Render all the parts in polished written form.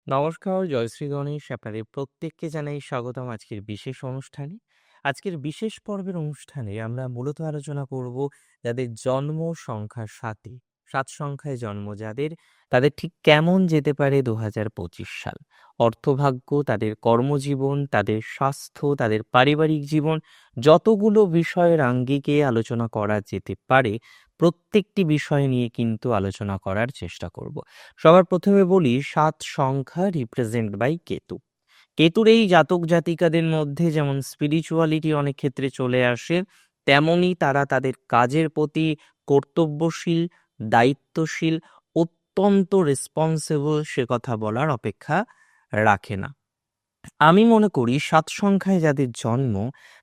নমস্কার, জয়শ্রী গণেশ। আপনাদের প্রত্যেককে জানাই স্বাগতম আজকের বিশেষ অনুষ্ঠানে। আজকের বিশেষ পর্বের অনুষ্ঠানে আমরা মূলত আলোচনা করব যাদের জন্ম সংখ্যা ৭ ৭ সংখ্যায় জন্ম যাদের, তাদের ঠিক কেমন যেতে পারে ২০২৫ সাল। অর্থভাগ্য, তাদের কর্মজীবন, তাদের স্বাস্থ্য, তাদের পারিবারিক জীবন, যতগুলো বিষয়ের আঙ্গিকে আলোচনা করা যেতে পারে, প্রত্যেকটি বিষয় নিয়ে কিন্তু আলোচনা করার চেষ্টা করব। সবার প্রথমে বলি ৭ সংখ্যা রিপ্রেজেন্ট বাই কেতু। কেতুর এই জাতক জাতিকাদের মধ্যে যেমন স্পিরিচুয়ালিটি অনেক ক্ষেত্রে চলে আসে, তেমনই তারা তাদের কাজের প্রতি কর্তব্যশীল, দায়িত্বশীল, অত্যন্ত রেসপন্সিবল, সে কথা বলার অপেক্ষা রাখে না। আমি মনে করি ৭ সংখ্যায় যাদের জন্ম,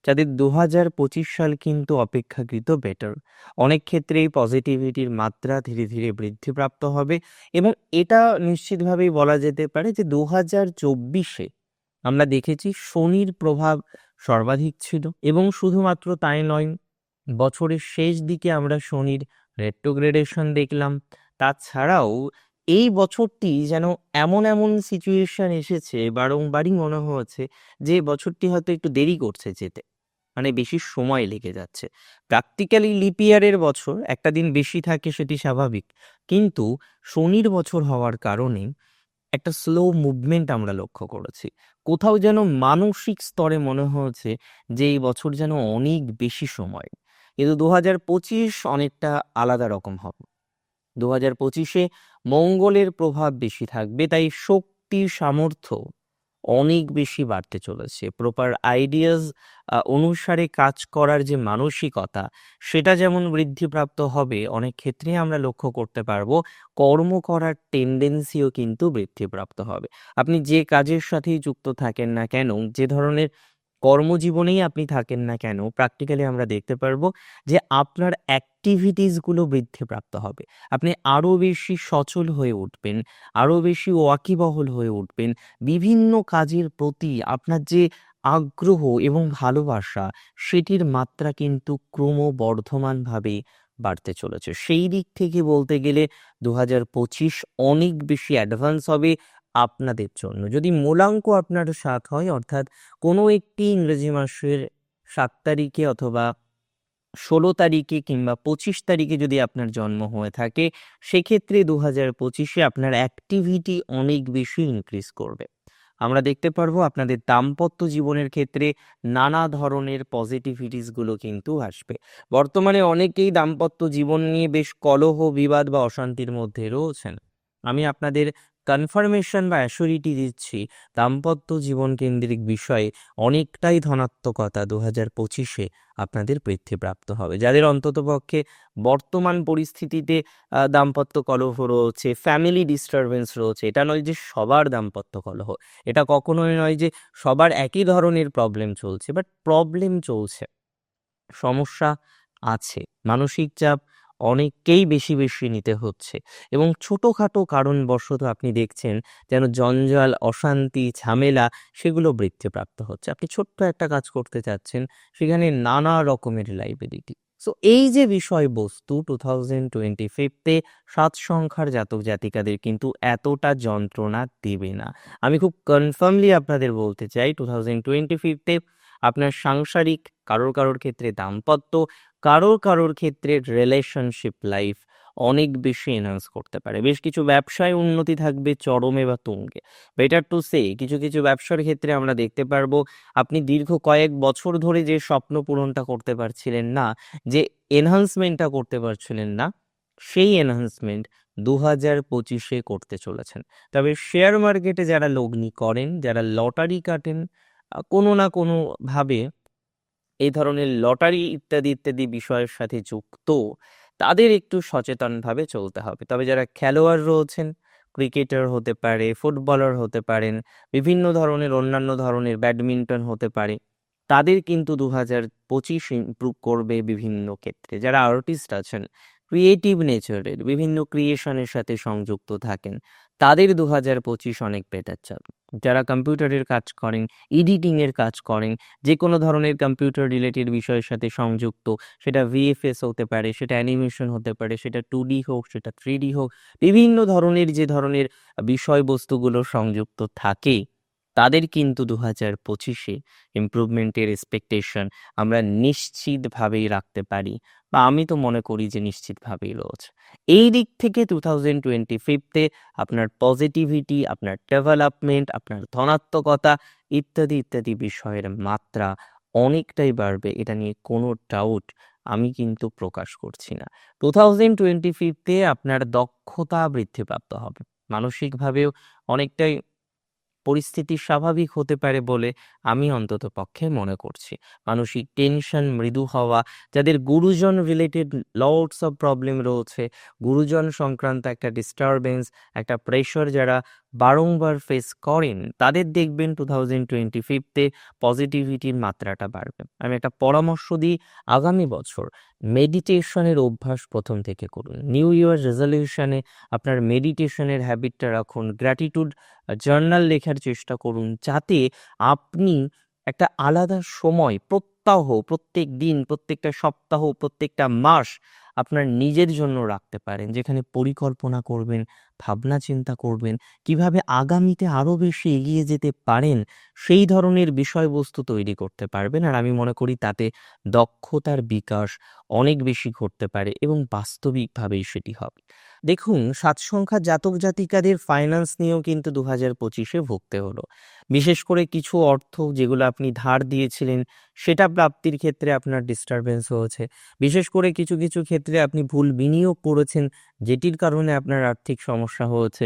যাদের ২০২৫ সাল কিন্তু অপেক্ষাকৃত বেটার। অনেক ক্ষেত্রেই পজিটিভিটির মাত্রা ধীরে ধীরে বৃদ্ধিপ্রাপ্ত হবে এবং এটা নিশ্চিতভাবেই বলা যেতে পারে যে ২০২৪-এ আমরা দেখেছি শনির প্রভাব সর্বাধিক ছিল এবং শুধুমাত্র তাই নয়, বছরের শেষ দিকে আমরা শনির রেট্রোগ্রেডেশন দেখলাম। তাছাড়াও এই বছরটি যেন এমন এমন সিচুয়েশন এসেছে, বারংবারই মনে হয়েছে যে বছরটি হয়তো একটু দেরি করছে যেতে, মানে বেশি সময় লেগে যাচ্ছে। প্র্যাকটিক্যালি লিপ ইয়ারের বছর একটা দিন বেশি থাকে, সেটি স্বাভাবিক, কিন্তু শনির বছর হওয়ার কারণে একটা স্লো মুভমেন্ট আমরা লক্ষ্য করেছি। কোথাও যেন মানসিক স্তরে মনে হয়েছে যে এই বছর যেন অনেক বেশি সময়, কিন্তু ২০২৫ অনেকটা আলাদা রকম হবে। ২০২৫-এ মঙ্গলের প্রভাব বেশি থাকবে, তাই শক্তি সামর্থ্য অনেক বেশি বাড়তে চলেছে। প্রপার আইডিয়াস অনুসারে কাজ করার যে মানসিকতা, সেটা যেমন বৃদ্ধিপ্রাপ্ত হবে, অনেক ক্ষেত্রে আমরা লক্ষ্য করতে পারবো কর্ম করার টেন্ডেন্সিও কিন্তু বৃদ্ধিপ্রাপ্ত হবে। আপনি যে কাজের সাথেই যুক্ত থাকেন না কেন, যে ধরনের কর্মজীবনেই আপনি থাকেন না কেন, প্র্যাকটিক্যালি আমরা দেখতে পারবো যে আপনার অ্যাক্টিভিটিসগুলো বৃদ্ধিপ্রাপ্ত হবে। আপনি আরও বেশি সচল হয়ে উঠবেন, আরও বেশি ওয়াকিবহল হয়ে উঠবেন। বিভিন্ন কাজের প্রতি আপনার যে আগ্রহ এবং ভালোবাসা, সেটির মাত্রা কিন্তু ক্রমবর্ধমানভাবে বাড়তে চলেছে। সেই দিক থেকে বলতে গেলে ২০২৫ অনেক বেশি অ্যাডভান্স হবে আপনাদের জন্য। যদি মূলাঙ্ক আপনার ৭ হয়, অর্থাৎ কোনো একটি ইংরেজি মাসের ৭ তারিখে অথবা ১৬ তারিখে কিংবা ২৫ তারিখে যদি আপনার জন্ম হয়ে থাকে, সেক্ষেত্রে ২০২৫-এ আপনার অ্যাক্টিভিটি অনেক বেশি ইনক্রিজ করবে। আমরা দেখতে পারবো আপনাদের দাম্পত্য জীবনের ক্ষেত্রে নানা ধরনের পজিটিভিটিসগুলো কিন্তু আসবে। বর্তমানে অনেকেই দাম্পত্য জীবন নিয়ে বেশ কলহ, বিবাদ বা অশান্তির মধ্যে রয়েছেন। আমি আপনাদের কনফার্মেশন বা অ্যাসিউরিটি দিচ্ছি, দাম্পত্য জীবন কেন্দ্রিক বিষয়ে অনেকটাই ধনাত্মকতা ২০২৫-এ আপনাদের বৃদ্ধিপ্রাপ্ত হবে। যাদের অন্ততপক্ষে বর্তমান পরিস্থিতিতে দাম্পত্য কলহ রয়েছে, ফ্যামিলি ডিস্টারবেন্স রয়েছে, এটা নয় যে সবার দাম্পত্য কলহ, এটা কখনোই নয় যে সবার একই ধরনের প্রবলেম চলছে, বাট প্রবলেম চলছে, সমস্যা আছে। মানসিক চাপ অনেককেই বেশি বেশি নিতে হচ্ছে এবং ছোটোখাটো কারণবশত আপনি দেখছেন যেন জঞ্জাল, অশান্তি, ঝামেলা সেগুলো বৃদ্ধিপ্রাপ্ত হচ্ছে। আপনি ছোট্ট একটা কাজ করতে চাচ্ছেন, সেখানে নানা রকমের লাইবিলিটি। সো এই যে বিষয়বস্তু 2025-তে ৭ সংখ্যার জাতক জাতিকাদের কিন্তু এতটা যন্ত্রণা দেবে না। আমি খুব কনফার্মলি আপনাদের বলতে চাই, 2025-তে আপনার সাংসারিক, কারোর কারোর ক্ষেত্রে দাম্পত্য, কারোর কারোর ক্ষেত্রে রিলেশনশিপ লাইফ অনেক বেশি এনহান্স করতে পারে। বেশ কিছু ব্যবসায় উন্নতি থাকবে চরমে বা তুঙ্গে। বেটার টু সে, কিছু কিছু ব্যবসার ক্ষেত্রে আমরা দেখতে পারবো আপনি দীর্ঘ কয়েক বছর ধরে যে স্বপ্ন পূরণটা করতে পারছিলেন না, যে এনহান্সমেন্টটা করতে পারছিলেন না, সেই এনহান্সমেন্ট ২০২৫-এ করতে চলেছেন। তবে শেয়ার মার্কেটে যারা লগ্নি করেন, যারা লটারি কাটেন, কোনো না কোনোভাবে এই ধরনের লটারি ইত্যাদি ইত্যাদি বিষয়ের সাথে যুক্ত, তাদের একটু সচেতনভাবে চলতে হবে। তবে যারা খেলোয়াড় রয়েছেন, ক্রিকেটার হতে পারে, ফুটবলার হতে পারেন, বিভিন্ন ধরনের অন্যান্য ধরনের ব্যাডমিন্টন হতে পারে, তাদের কিন্তু ২০২৫ ইমপ্রুভ করবে বিভিন্ন ক্ষেত্রে। যারা আর্টিস্ট আছেন, ক্রিয়েটিভ নেচারের বিভিন্ন ক্রিয়েশনের সাথে সংযুক্ত থাকেন, তাদের ২০২৫ অনেক বেটার যাবে। যারা কম্পিউটারের কাজ করেন, এডিটিংয়ের কাজ করেন, যে কোনো ধরনের কম্পিউটার রিলেটেড বিষয়ের সাথে সংযুক্ত, সেটা ভিএফএস হতে পারে, সেটা অ্যানিমেশন হতে পারে, সেটা 2D হোক, সেটা 3D হোক, বিভিন্ন ধরনের যে ধরনের বিষয়বস্তুগুলো সংযুক্ত থাকে, তাদের কিন্তু 2025-এ ইমপ্রুভমেন্টের এক্সপেকটেশন আমরা নিশ্চিতভাবেই রাখতে পারি, বা আমি তো মনে করি যে নিশ্চিতভাবেই রয়েছে। এই দিক থেকে 2025-এ আপনার পজিটিভিটি, আপনার ডেভেলপমেন্ট, আপনার ধনাত্মকতা ইত্যাদি ইত্যাদি বিষয়ের মাত্রা অনেকটাই বাড়বে, এটা নিয়ে কোনো ডাউট আমি কিন্তু প্রকাশ করছি না। 2025-এ আপনার দক্ষতা বৃদ্ধিপ্রাপ্ত হবে, মানসিকভাবেও অনেকটাই পরিস্থিতি স্বাভাবিক হতে পারে বলে আমি অন্তত পক্ষে মনে করছি। মানসিক টেনশন মৃদু হওয়া, যাদের গুরুজন রিলেটেড লটস অফ প্রবলেম রয়েছে, গুরুজন সংক্রান্ত একটা ডিস্টারবেন্স, একটা প্রেশার যারা বারংবার ফেস করেন, তাদের দেখবেন 2025-এ পজিটিভিটির মাত্রাটা বাড়বে। আমি একটা পরামর্শ দিই, আগামী বছর মেডিটেশনের অভ্যাস প্রথম থেকে করুন। নিউ ইয়ার রেজলিউশনে আপনার মেডিটেশনের হ্যাবিটটা রাখুন। গ্র্যাটিটিউড জার্নাল লেখার চেষ্টা করুন, যাতে আপনি একটা আলাদা সময় প্রত্যেক দিন, প্রত্যেকটা সপ্তাহ, প্রত্যেকটা মাস আপনার নিজের জন্য রাখতে পারেন, যেখানে পরিকল্পনা করবেন, ভাবনা চিন্তা করবেন, কিভাবে আগামীতে আরো বেশি এগিয়ে যেতে পারেন, সেই ধরনের বিষয়বস্তু তৈরি করতে পারবেন। আর আমি মনে করি তাতে দক্ষতার বিকাশ অনেক বেশি ঘটতে পারে এবং বাস্তবিকভাবেই সেটি হবে। দেখুন, ৭ সংখ্যার জাতক জাতিকাদের ফাইন্যান্স নিয়েও কিন্তু 2025-এ ভুগতে হলো। বিশেষ করে কিছু অর্থ যেগুলো আপনি ধার দিয়েছিলেন, সেটা প্রাপ্তির ক্ষেত্রে আপনার ডিস্টারবেন্স হয়েছে। বিশেষ করে কিছু কিছু ক্ষেত্রে আপনি ভুল বিনিয়োগ করেছেন, যেটির কারণে আপনার আর্থিক সমস্যা হয়েছে।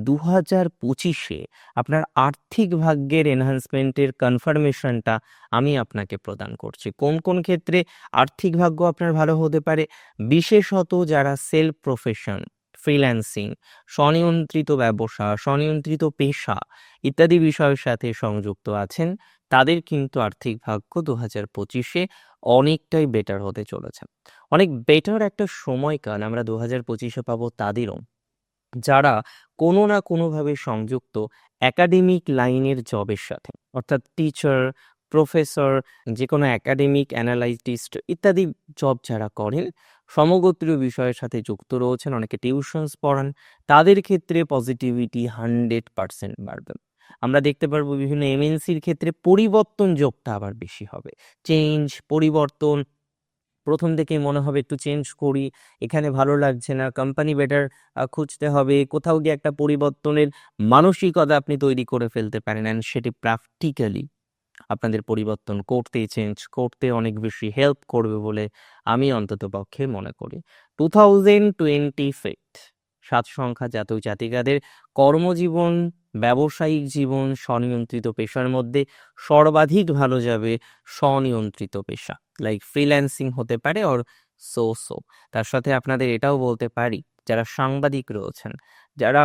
2025-এ আপনার আর্থিক ভাগ্যের এনহান্সমেন্টের কনফার্মেশনটা আমি আপনাকে প্রদান করছি। কোন কোন ক্ষেত্রে আর্থিক ভাগ্য আপনার ভালো হতে পারে? বিশেষত যারা সেলফ প্রফেশন, ফ্রিল্যান্সিং, স্বনিয়ন্ত্রিত ব্যবসা, স্বনিয়ন্ত্রিত পেশা ইত্যাদি বিষয়ের সাথে সংযুক্ত আছেন, তাদের কিন্তু আর্থিক ভাগ্য 2025-এ অনেকটাই বেটার হতে চলেছে। অনেক বেটার একটা সময়কাল আমরা 2025-এ পাবো তাদেরও, যারা কোনো না কোনোভাবে সংযুক্ত একাডেমিক লাইনের জবের সাথে, অর্থাৎ টিচার, প্রফেসর, যে কোনো একাডেমিক অ্যানালাইটিস্ট ইত্যাদি জব যারা করেন, সমগোত্রীয় বিষয়ের সাথে যুক্ত রয়েছেন, অনেকে টিউশনস পড়ান, তাদের ক্ষেত্রে পজিটিভিটি 100% বাড়বে। আমরা দেখতে পারবো বিভিন্ন এমএনসির ক্ষেত্রে পরিবর্তন যোগটা আবার বেশি হবে। চেঞ্জ, পরিবর্তন, প্রথম থেকেই মনে হবে একটু চেঞ্জ করি, এখানে ভালো লাগছে না, কোম্পানি বেটার খুঁজতে হবে, কোথাও গিয়ে একটা পরিবর্তনের মানসিকতা আপনি তৈরি করে ফেলতে পারেন, অ্যান্ড সেটি প্র্যাকটিক্যালি আপনাদের পরিবর্তন করতে, চেঞ্জ করতে অনেক বেশি হেল্প করবে বলে আমি অন্তত পক্ষে মনে করি। 2025 7 সংখ্যা জাতক জাতিকাদের কর্মজীবন, ব্যবসায়িক জীবন, স্বনিয়ন্ত্রিত পেশার মধ্যে সর্বাধিক ভালো যাবে স্বনিয়ন্ত্রিত পেশা, লাইক ফ্রিল্যান্সিং হতে পারে অর সো। তার সাথে আপনাদের এটাও বলতে পারি, যারা সাংবাদিক রয়েছেন, যারা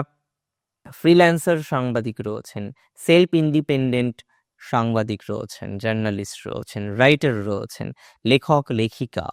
ফ্রিল্যান্সার সাংবাদিক রয়েছেন, সেলফ ইন্ডিপেন্ডেন্ট সাংবাদিক রয়েছেন, জার্নালিস্ট রয়েছেন, রাইটার রয়েছেন, লেখক লেখিকা,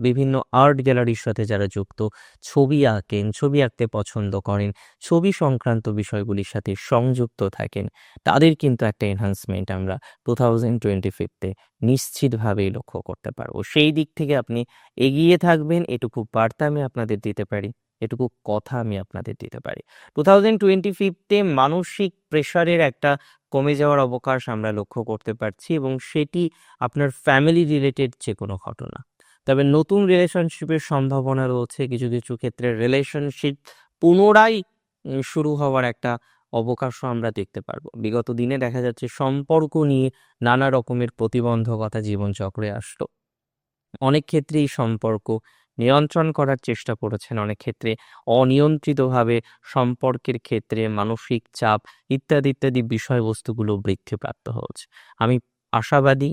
বিভিন্ন আর্ট গ্যালারির সাথে যারা যুক্ত, ছবি আঁকেন, ছবি আঁকতে পছন্দ করেন, ছবি সংক্রান্ত বিষয়গুলির সাথে সংযুক্ত থাকেন, তাদের কিন্তু একটা এনহান্সমেন্ট আমরা 2025-এ নিশ্চিতভাবেই লক্ষ্য করতে পারবো। সেই দিক থেকে আপনি এগিয়ে থাকবেন, এটুকু বার্তা আমি আপনাদের দিতে পারি, এটুকু কথা আমি আপনাদের দিতে পারি। 2025-এ মানসিক প্রেশারের একটা কমে যাওয়ার অবকাশ আমরা লক্ষ্য করতে পারছি, এবং সেটি আপনার ফ্যামিলি রিলেটেড যে কোনো ঘটনা। তবে নতুন রিলেশনশিপের সম্ভাবনা রয়েছে, কিছু কিছু ক্ষেত্রে রিলেশনশিপ পুনরায় শুরু হওয়ার একটা অবকাশও আমরা দেখতে পারবো। বিগত দিনে দেখা যাচ্ছে সম্পর্ক নিয়ে নানা রকমের প্রতিবন্ধকতা জীবনচক্রে আসলো, অনেক ক্ষেত্রে এই সম্পর্ক নিয়ন্ত্রণ করার চেষ্টা করেছেন, অনেক ক্ষেত্রে অনিয়ন্ত্রিতভাবে সম্পর্কের ক্ষেত্রে মানসিক চাপ ইত্যাদি ইত্যাদি বিষয়বস্তুগুলো বৃদ্ধিপ্রাপ্ত হচ্ছে। আমি আশাবাদী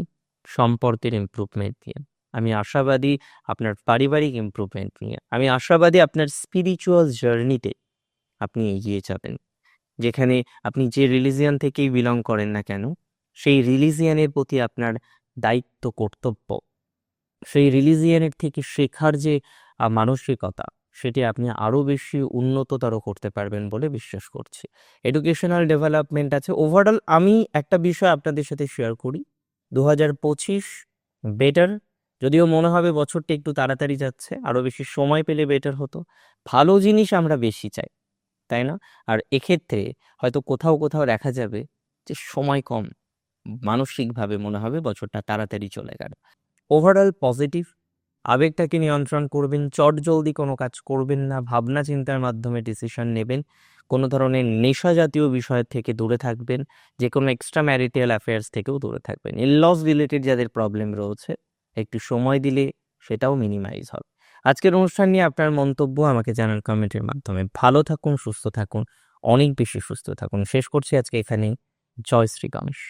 সম্পর্কের ইমপ্রুভমেন্ট নিয়ে, আমি আশাবাদী আপনার পারিবারিক ইমপ্রুভমেন্ট নিয়ে, আমি আশাবাদী আপনার স্পিরিচুয়াল জার্নিতে আপনি এগিয়ে যাবেন, যেখানে আপনি যে রিলিজিয়ান থেকেই বিলং করেন না কেন, সেই রিলিজিয়ানের প্রতি আপনার দায়িত্ব, কর্তব্য, সেই রিলিজিয়ানের থেকে শেখার যে মানসিকতা, সেটি আপনি আরও বেশি উন্নততর করতে পারবেন বলে বিশ্বাস করছি। এডুকেশনাল ডেভেলপমেন্ট আছে। ওভারঅল আমি একটা বিষয় আপনাদের সাথে শেয়ার করি। 2025 বেটার। যদিও মনে হবে বছরটি একটু তাড়াতাড়ি যাচ্ছে, আরও বেশি সময় পেলে বেটার হতো। ভালো জিনিস আমরা বেশি চাই, তাই না? আর এক্ষেত্রে হয়তো কোথাও, কোথাও দেখা যাবে যে সময় কম। মানসিকভাবে মনে হবে বছরটা তাড়াতাড়ি চলে গেল। Overall positive. আবেগটাকে নিয়ন্ত্রণ করবেন, চটজলদি কোনো কাজ করবেন না, ভাবনা চিন্তার মাধ্যমে ডিসিশন নেবেন, কোনো ধরনের নেশা জাতীয় বিষয় থেকে দূরে থাকবেন, যে কোনো এক্সট্রা ম্যারিটাল অ্যাফেয়ার্স থেকেও দূরে থাকবেন। ইনলস রিলেটেড যাদের প্রবলেম রয়েছে একটু সময় দিলে সেটাও মিনিমাইজ হবে। আজকের অনুষ্ঠান নিয়ে আপনার মন্তব্য আমাকে জানান কমেন্টের মাধ্যমে। ভালো থাকুন, সুস্থ থাকুন, অনেক বেশি সুস্থ থাকুন। শেষ করছি আজকে এখানেই। জয় শ্রী গণেশ।